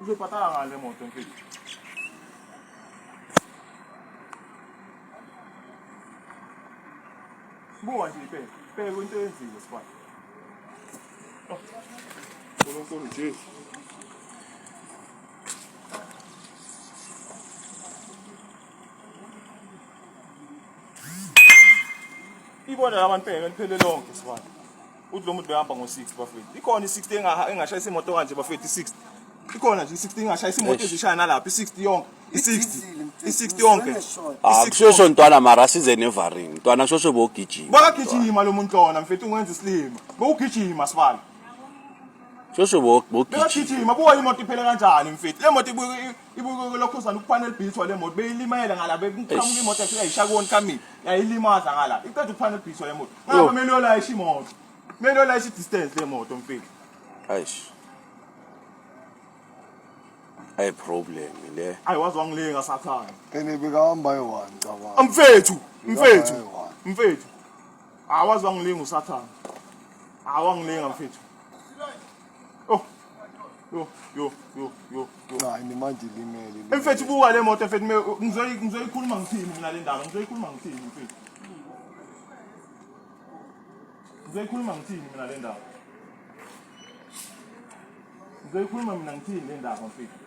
Uzoyibhatala ngale moto mfethu. Buka nje ibheke. Bheka into eyenzile sifana. Nkulunkulu Jesu. Ibona abantu bheke liphele lonke sifana. Uthi lo muntu behamba ngo-6 bafethu. Ikhona i-60 engashayisa imoto kanje bafethu i-60. Ikhona nje i-60 engashayisa imoto ezishaya nalapha i-60 yonke. I-60 yonke. Kushosho ntwana mara size nevaring. Ntwana shosho bogijima. Bakagijima lo muntu lona mfethu ungenza isilima. Bokugijima sifana. Shosho bogijima. Bekagijima buka imoto iphele kanjani mfethu. Le moto ibuke lokhuzana ukupanel beat wale moto beyilimela ngala beqhamuka imoto efika ishakoni kamini. Yayilimaza ngala. Iqeda ukupanel beat wale moto. Ngapha kumele yolayisha imoto. Kumele yolayisha distance le moto mfethu. Hayish. Ay problem le. Ayi wazi wangilinga sathana. Bekahamba yi-1 cabanga. Mfethu. Awazi wangilinga usathana. Awangilinga mfethu. Oh. Yo. Hayi nimanje limele. Mfethu buka le moto mfethu ngizoyikhuluma ngithini mina le ndaba. Ngizoyikhuluma ngithini mfethu. Ngizoyikhuluma ngithini mina le ndaba. Ngizoyikhuluma mina ngithini le ndaba mfethu.